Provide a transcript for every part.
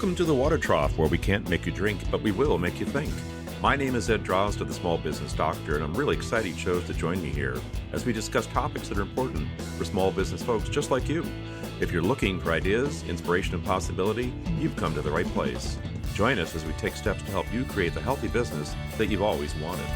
Welcome to the Water Trough, where we can't make you drink, but we will make you think. My name is Ed Drozda, the Small Business Doctor, and I'm really excited you chose to join me here as we discuss topics that are important for small business folks just like you. If you're looking for ideas, inspiration, and possibility, you've come to the right place. Join us as we take steps to help you create the healthy business that you've always wanted.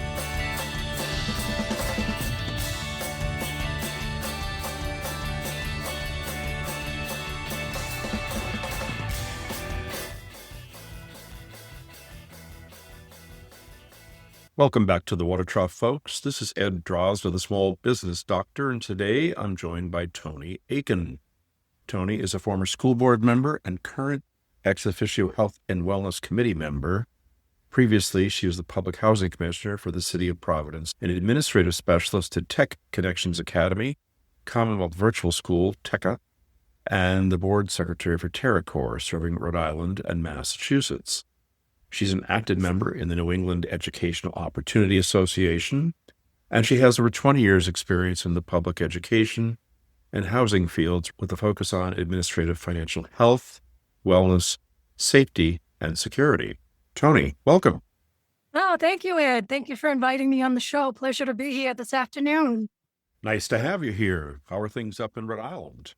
Welcome back to the Water Trough, folks. This is Ed Drozda, the Small Business Doctor, and today I'm joined by Toni Akin. Toni is a former school board member and current ex officio Health and Wellness Committee member. Previously, she was the Public Housing Commissioner for the City of Providence, an administrative specialist at Tech Connections Academy, Commonwealth Virtual School, TECA, and the board secretary for TerraCore, serving Rhode Island and Massachusetts. She's an active member in the New England Educational Opportunity Association, and she has over 20 years' experience in the public education and housing fields with a focus on administrative financial health, wellness, safety, and security. Toni, welcome. Oh, thank you, Ed. Thank you for inviting me on the show. Pleasure to be here this afternoon. Nice to have you here. How are things up in Rhode Island?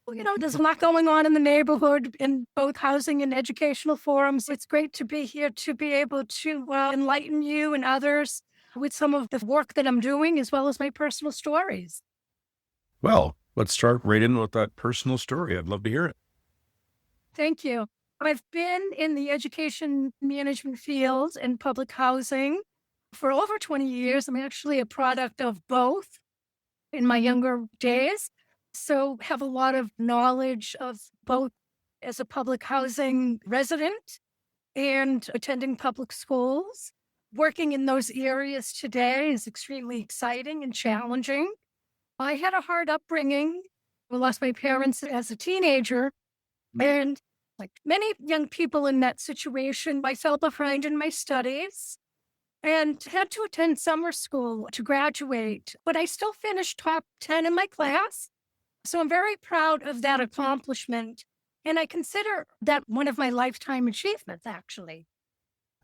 Well, there's a lot going on in the neighborhood in both housing and educational forums. It's great to be here to be able to enlighten you and others with some of the work that I'm doing, as well as my personal stories. Well, let's start right in with that personal story. I'd love to hear it. Thank you. I've been in the education management field and public housing for over 20 years. I'm actually a product of both in my younger days. So have a lot of knowledge of both as a public housing resident and attending public schools. Working in those areas today is extremely exciting and challenging. I had a hard upbringing. I lost my parents as a teenager. And like many young people in that situation, I fell behind in my studies and had to attend summer school to graduate. But I still finished top 10 in my class. So I'm very proud of that accomplishment, and I consider that one of my lifetime achievements, actually.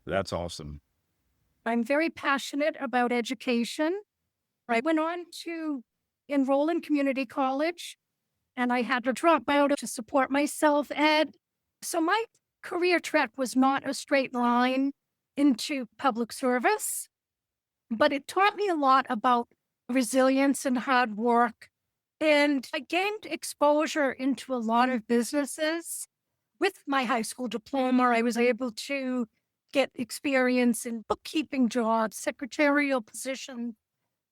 That's awesome. I'm very passionate about education. I went on to enroll in community college, and I had to drop out to support myself, Ed. So my career track was not a straight line into public service, but it taught me a lot about resilience and hard work. And I gained exposure into a lot of businesses. With my high school diploma, I was able to get experience in bookkeeping jobs, secretarial positions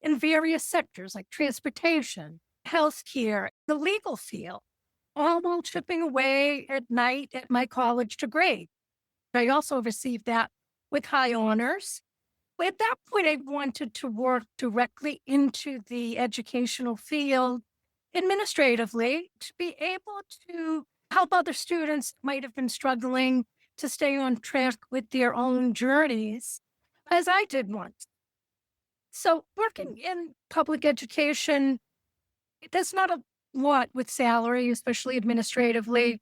in various sectors like transportation, healthcare, the legal field, all while chipping away at night at my college degree. I also received that with high honors. But at that point, I wanted to work directly into the educational field administratively to be able to help other students who might have been struggling to stay on track with their own journeys, as I did once. So working in public education, there's not a lot with salary, especially administratively.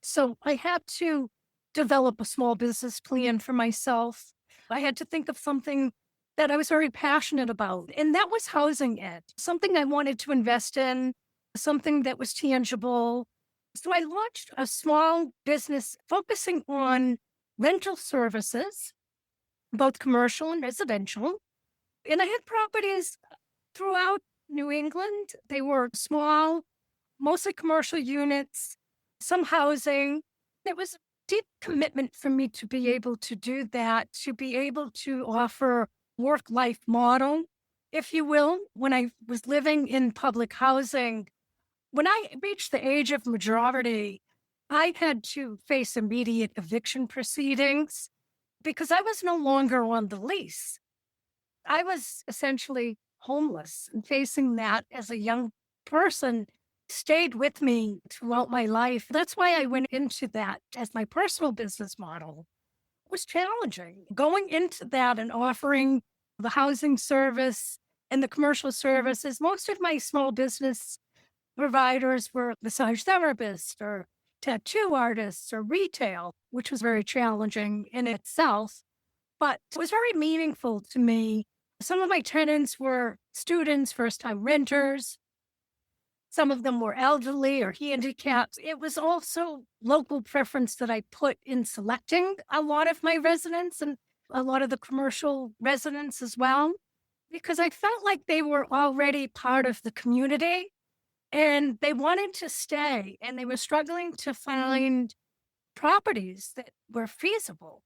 So I had to develop a small business plan for myself. I had to think of something that I was very passionate about, and that was housing ed, something I wanted to invest in, something that was tangible. So I launched a small business focusing on rental services, both commercial and residential. And I had properties throughout New England. They were small, mostly commercial units, some housing. It was a deep commitment for me to be able to do that, to be able to offer work-life model, if you will. When I was living in public housing, when I reached the age of majority, I had to face immediate eviction proceedings because I was no longer on the lease. I was essentially homeless, and facing that as a young person stayed with me throughout my life. That's why I went into that as my personal business model. Was challenging. Going into that and offering the housing service and the commercial services, most of my small business providers were massage therapists or tattoo artists or retail, which was very challenging in itself, but it was very meaningful to me. Some of my tenants were students, first time renters. Some of them were elderly or handicapped. It was also local preference that I put in selecting a lot of my residents and a lot of the commercial residents as well, because I felt like they were already part of the community and they wanted to stay and they were struggling to find properties that were feasible.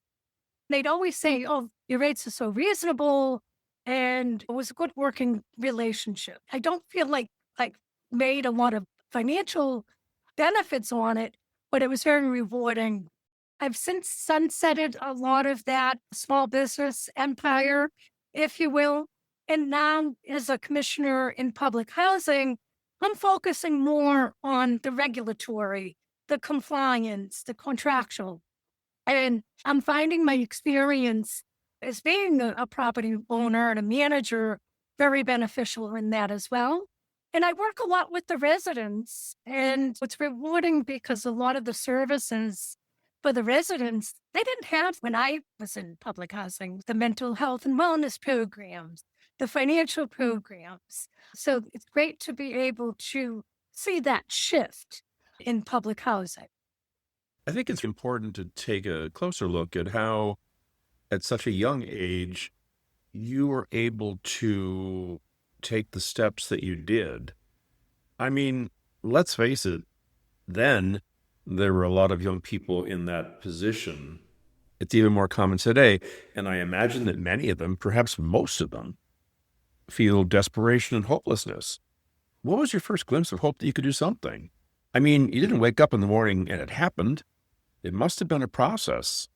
They'd always say, "Oh, your rates are so reasonable." And it was a good working relationship. I don't feel like I made a lot of financial benefits on it, but it was very rewarding. I've since sunsetted a lot of that small business empire, if you will. And now, as a commissioner in public housing, I'm focusing more on the regulatory, the compliance, the contractual. And I'm finding my experience as being a property owner and a manager very beneficial in that as well. And I work a lot with the residents, and it's rewarding because a lot of the services for the residents, they didn't have when I was in public housing, the mental health and wellness programs, the financial programs. So it's great to be able to see that shift in public housing. I think it's important to take a closer look at how, at such a young age, you were able to take the steps that you did. I mean, let's face it, then there were a lot of young people in that position. It's even more common today. And I imagine that many of them, perhaps most of them, feel desperation and hopelessness. What was your first glimpse of hope that you could do something? I mean, you didn't wake up in the morning and it happened. It must have been a process.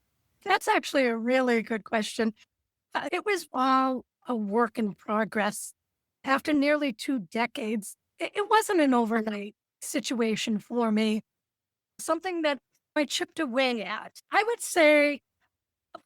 That's actually a really good question. It was all a work in progress. After nearly 2 decades, it wasn't an overnight situation for me, something that I chipped away at. I would say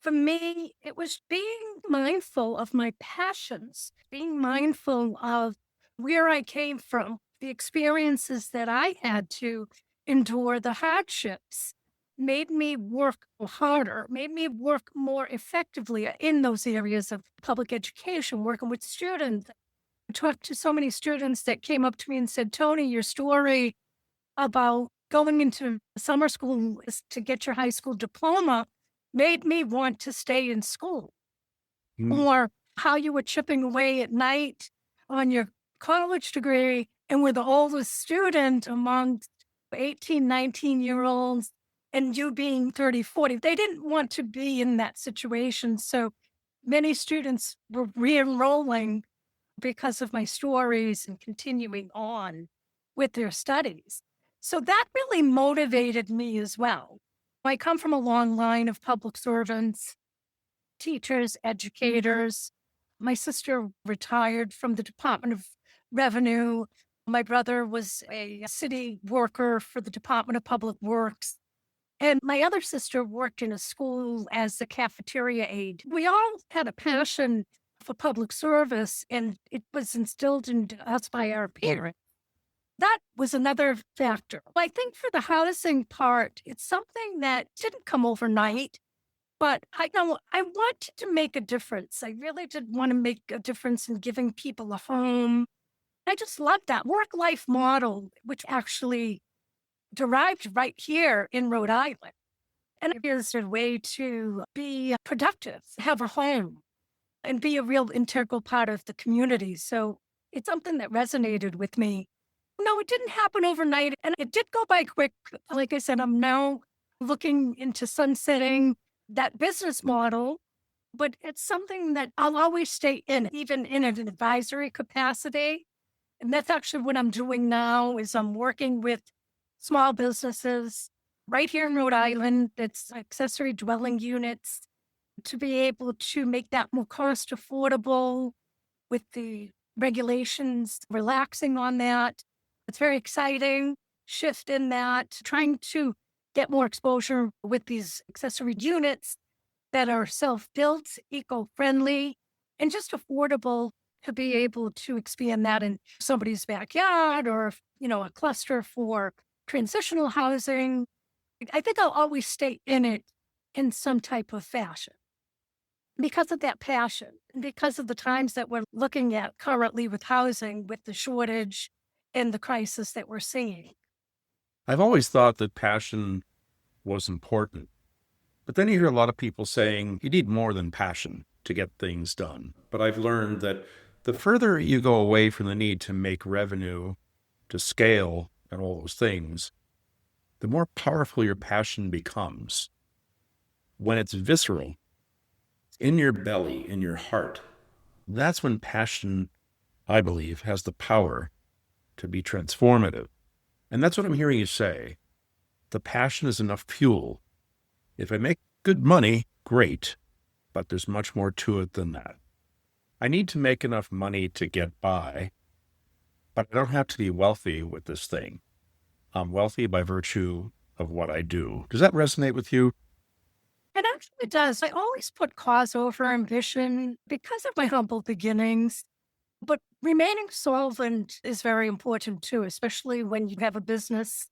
for me, it was being mindful of my passions, being mindful of where I came from, the experiences that I had to endure, the hardships made me work harder, made me work more effectively in those areas of public education, working with students. I talked to so many students that came up to me and said, "Toni, your story about going into summer school to get your high school diploma made me want to stay in school." Mm. Or how you were chipping away at night on your college degree and were the oldest student among 18, 19-year olds, and you being 30, 40. They didn't want to be in that situation. So many students were re enrolling because of my stories and continuing on with their studies. So that really motivated me as well. I come from a long line of public servants, teachers, educators. My sister retired from the Department of Revenue. My brother was a city worker for the Department of Public Works. And my other sister worked in a school as a cafeteria aide. We all had a passion for public service, and it was instilled into us by our parents. That was another factor. I think for the housing part, it's something that didn't come overnight, but I know I wanted to make a difference. I really did want to make a difference in giving people a home. I just loved that work life model, which actually derived right here in Rhode Island. And it is a way to be productive, have a home, and be a real integral part of the community. So it's something that resonated with me. No, it didn't happen overnight, and it did go by quick. Like I said, I'm now looking into sunsetting that business model, but it's something that I'll always stay in, even in an advisory capacity. And that's actually what I'm doing now is I'm working with small businesses right here in Rhode Island that's accessory dwelling units to be able to make that more cost affordable with the regulations relaxing on that. It's very exciting shift in that, trying to get more exposure with these accessory units that are self-built, eco-friendly, and just affordable to be able to expand that in somebody's backyard or, a cluster for transitional housing. I think I'll always stay in it in some type of fashion because of that passion, and because of the times that we're looking at currently with housing, with the shortage and the crisis that we're seeing. I've always thought that passion was important. But then you hear a lot of people saying you need more than passion to get things done. But I've learned that the further you go away from the need to make revenue, to scale, and all those things, the more powerful your passion becomes. When it's visceral, in your belly, in your heart, that's when passion, I believe, has the power to be transformative. And that's what I'm hearing you say. The passion is enough fuel. If I make good money, great, but there's much more to it than that. I need to make enough money to get by, but I don't have to be wealthy with this thing. I'm wealthy by virtue of what I do. Does that resonate with you? It actually does. I always put cause over ambition because of my humble beginnings. But remaining solvent is very important too, especially when you have a business.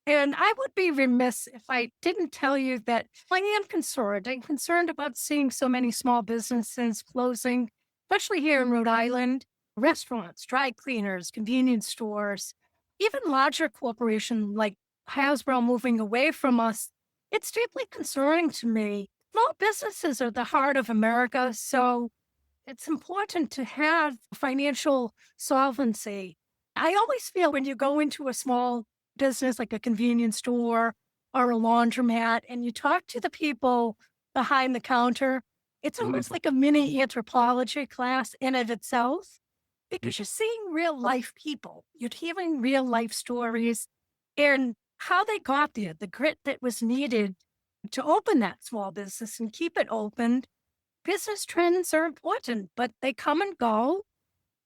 And I would be remiss if I didn't tell you that I am concerned. I'm concerned about seeing so many small businesses closing, especially here in Rhode Island. Restaurants, dry cleaners, convenience stores, even larger corporations like Hasbro moving away from us. It's deeply concerning to me. Small businesses are the heart of America, so it's important to have financial solvency. I always feel when you go into a small business like a convenience store or a laundromat and you talk to the people behind the counter, it's almost like a mini anthropology class in of itself because you're seeing real life people. You're hearing real life stories and how they got there, the grit that was needed to open that small business and keep it open. Business trends are important, but they come and go.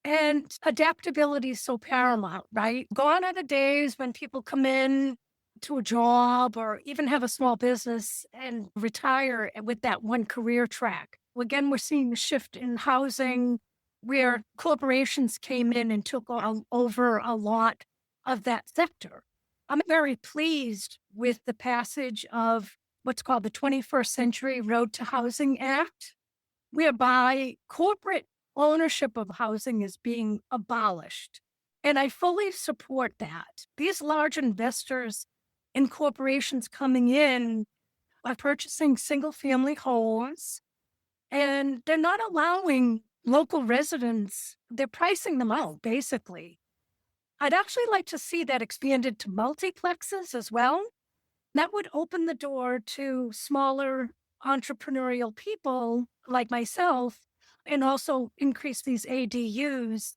And adaptability is so paramount, right? Gone are the days when people come in to a job or even have a small business and retire with that one career track. Again, we're seeing a shift in housing where corporations came in and took over a lot of that sector. I'm very pleased with the passage of what's called the 21st Century Road to Housing Act, whereby corporate ownership of housing is being abolished. And I fully support that. These large investors and corporations coming in are purchasing single family homes and they're not allowing local residents, they're pricing them out basically. I'd actually like to see that expanded to multiplexes as well. That would open the door to smaller entrepreneurial people like myself and also increase these ADUs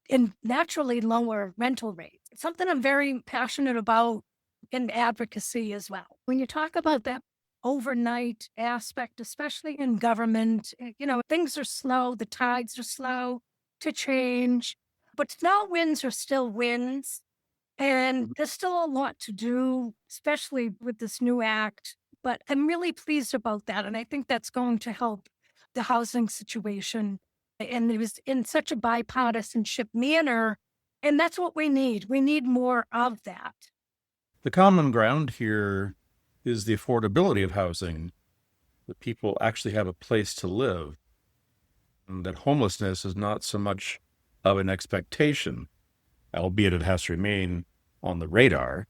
and naturally lower rental rates. It's something I'm very passionate about in advocacy as well. When you talk about that overnight aspect, especially in government, things are slow, the tides are slow to change, but small wins are still wins. And there's still a lot to do, especially with this new act. But I'm really pleased about that. And I think that's going to help the housing situation. And it was in such a bipartisanship manner. And that's what we need. We need more of that. The common ground here is the affordability of housing, that people actually have a place to live, and that homelessness is not so much of an expectation, albeit it has to remain on the radar,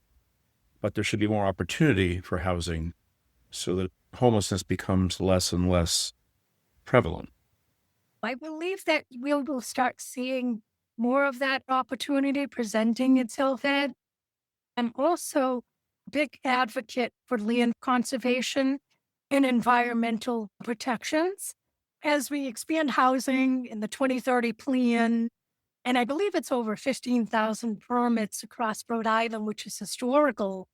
but there should be more opportunity for housing so that homelessness becomes less and less prevalent. I believe that we will start seeing more of that opportunity presenting itself. Ed. I'm also a big advocate for land conservation and environmental protections. As we expand housing in the 2030 plan, and I believe it's over 15,000 permits across Rhode Island, which is historical.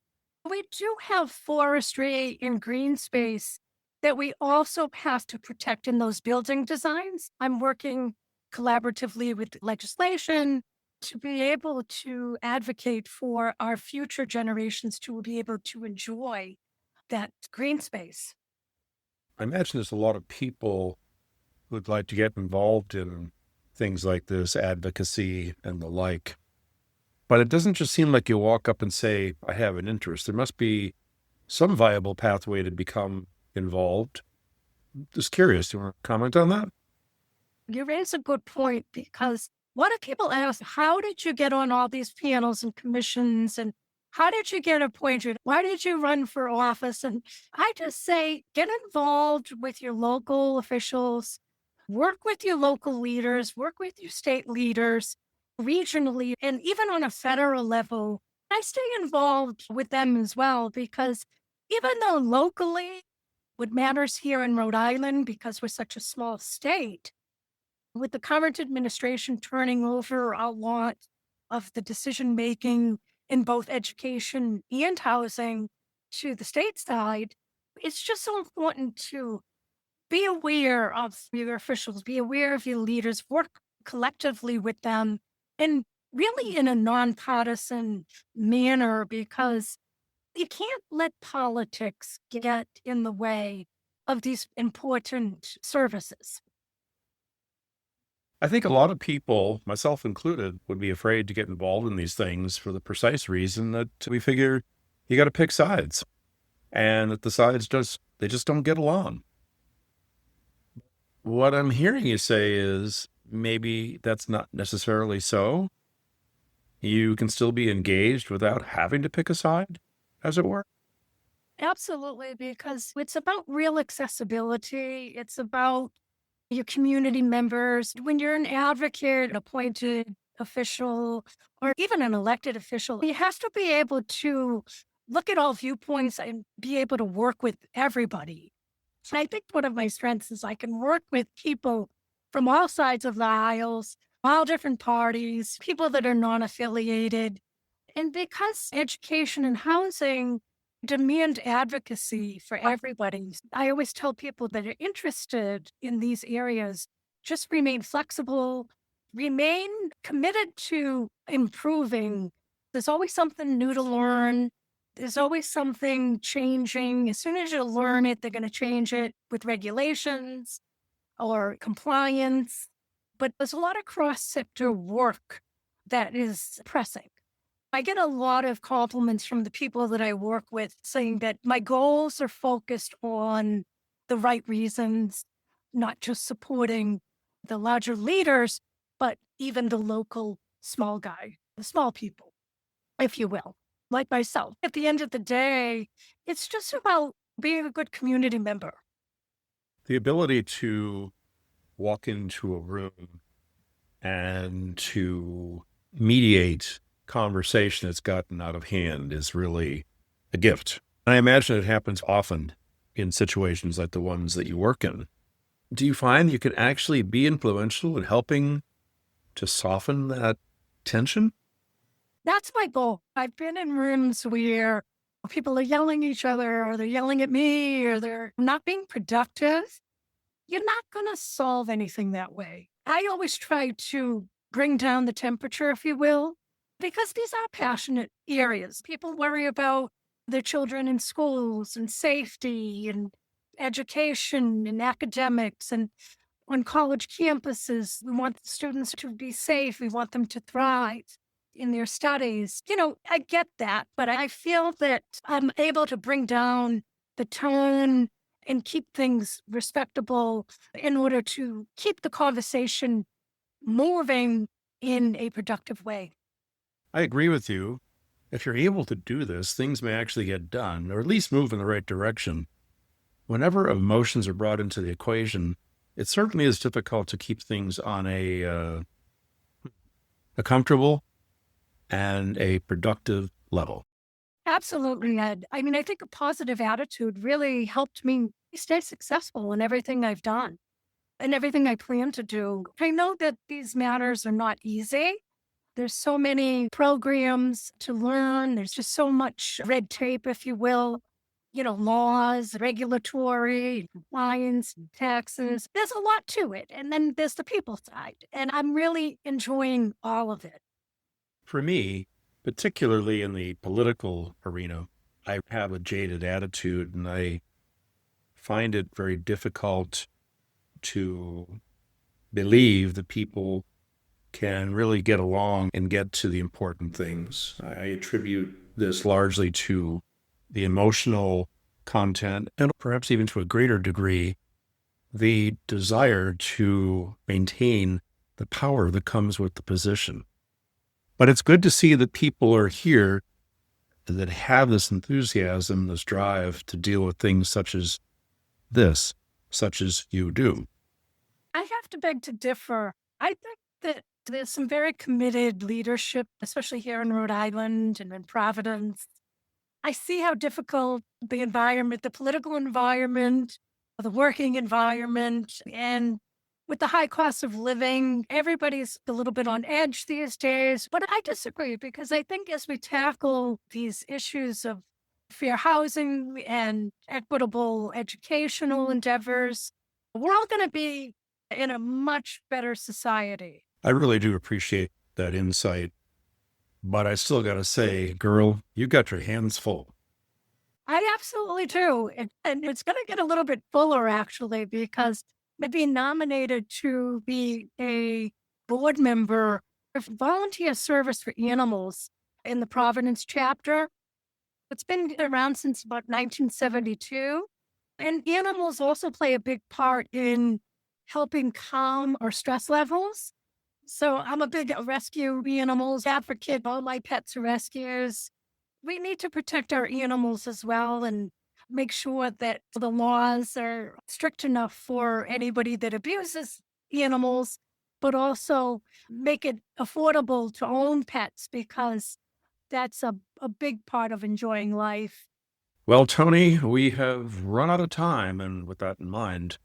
We do have forestry and green space that we also have to protect in those building designs. I'm working collaboratively with legislation to be able to advocate for our future generations to be able to enjoy that green space. I imagine there's a lot of people who'd like to get involved in things like this, advocacy and the like. But it doesn't just seem like you walk up and say, I have an interest. There must be some viable pathway to become involved. Just curious, do you want to comment on that? You raise a good point because a lot of people ask, how did you get on all these panels and commissions? And how did you get appointed? Why did you run for office? And I just say, get involved with your local officials, work with your local leaders, work with your state leaders regionally, and even on a federal level. I stay involved with them as well because even though locally, what matters here in Rhode Island, because we're such a small state, with the current administration turning over a lot of the decision making in both education and housing to the state side, it's just so important to be aware of your officials, be aware of your leaders, work collectively with them, and really in a nonpartisan manner because you can't let politics get in the way of these important services. I think a lot of people, myself included, would be afraid to get involved in these things for the precise reason that we figure you got to pick sides and that the sides they just don't get along. What I'm hearing you say is maybe that's not necessarily so. You can still be engaged without having to pick a side, as it were. Absolutely, because it's about real accessibility. It's about your community members. When you're an advocate, an appointed official, or even an elected official, you have to be able to look at all viewpoints and be able to work with everybody. And I think one of my strengths is I can work with people from all sides of the aisles, all different parties, people that are non affiliated. And because education and housing demand advocacy for everybody, I always tell people that are interested in these areas just remain flexible, remain committed to improving. There's always something new to learn. There's always something changing. As soon as you learn it, they're going to change it with regulations or compliance. But there's a lot of cross sector work that is pressing. I get a lot of compliments from the people that I work with saying that my goals are focused on the right reasons, not just supporting the larger leaders, but even the local small guy, the small people, if you will, like myself. At the end of the day, it's just about being a good community member. The ability to walk into a room and to mediate conversation that's gotten out of hand is really a gift. And I imagine it happens often in situations like the ones that you work in. Do you find you can actually be influential in helping to soften that tension? That's my goal. I've been in rooms where people are yelling at each other, or they're yelling at me, or they're not being productive. You're not going to solve anything that way. I always try to bring down the temperature, if you will, because these are passionate areas. People worry about their children in schools and safety and education and academics and on college campuses. We want students to be safe. We want them to thrive in their studies. I get that, but I feel that I'm able to bring down the tone and keep things respectable in order to keep the conversation moving in a productive way. I agree with you. If you're able to do this, things may actually get done, or at least move in the right direction. Whenever emotions are brought into the equation, it certainly is difficult to keep things on a comfortable and a productive level. Absolutely, Ed. I mean, I think a positive attitude really helped me stay successful in everything I've done and everything I plan to do. I know that these matters are not easy. There's so many programs to learn. There's just so much red tape, if you will, laws, regulatory, compliance, and taxes. There's a lot to it. And then there's the people side. And I'm really enjoying all of it. For me, particularly in the political arena, I have a jaded attitude and I find it very difficult to believe that people can really get along and get to the important things. I attribute this largely to the emotional content, and perhaps even to a greater degree, the desire to maintain the power that comes with the position. But it's good to see that people are here that have this enthusiasm, this drive to deal with things such as this, such as you do. I have to beg to differ. I think that there's some very committed leadership, especially here in Rhode Island and in Providence. I see how difficult the environment, the political environment, the working environment, and with the high cost of living, everybody's a little bit on edge these days. But I disagree because I think as we tackle these issues of fair housing and equitable educational endeavors, we're all going to be in a much better society. I really do appreciate that insight, but I still got to say, girl, you got your hands full. I absolutely do. And it's going to get a little bit fuller, actually, because being nominated to be a board member of volunteer service for animals in the Providence chapter. It's been around since about 1972. And animals also play a big part in helping calm our stress levels. So I'm a big rescue animals advocate. All my pets are rescues. We need to protect our animals as well and make sure that the laws are strict enough for anybody that abuses animals, but also make it affordable to own pets because that's a big part of enjoying life. Well, Toni, we have run out of time. And with that in mind,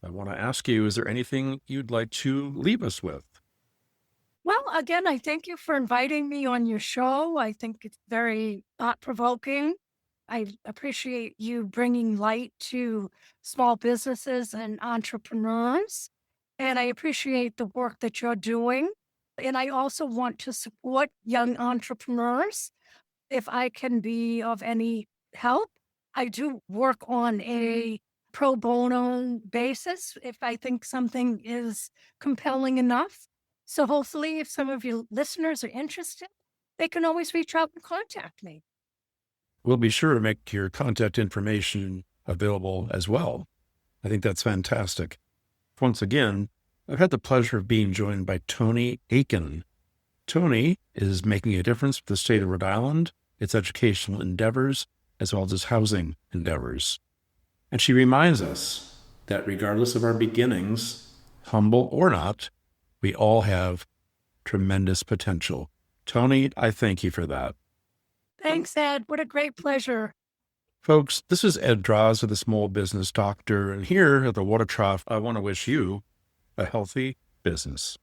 I want to ask you, is there anything you'd like to leave us with? Well, again, I thank you for inviting me on your show. I think it's very thought provoking. I appreciate you bringing light to small businesses and entrepreneurs. And I appreciate the work that you're doing. And I also want to support young entrepreneurs. If I can be of any help, I do work on a pro bono basis if I think something is compelling enough. So hopefully, if some of your listeners are interested, they can always reach out and contact me. We'll be sure to make your contact information available as well. I think that's fantastic. Once again, I've had the pleasure of being joined by Toni Akin. Toni is making a difference for the state of Rhode Island, its educational endeavors, as well as its housing endeavors. And she reminds us that regardless of our beginnings, humble or not, we all have tremendous potential. Toni, I thank you for that. Thanks, Ed. What a great pleasure. Folks, this is Ed Draws with the Small Business Doctor, and here at the Water Trough, I want to wish you a healthy business.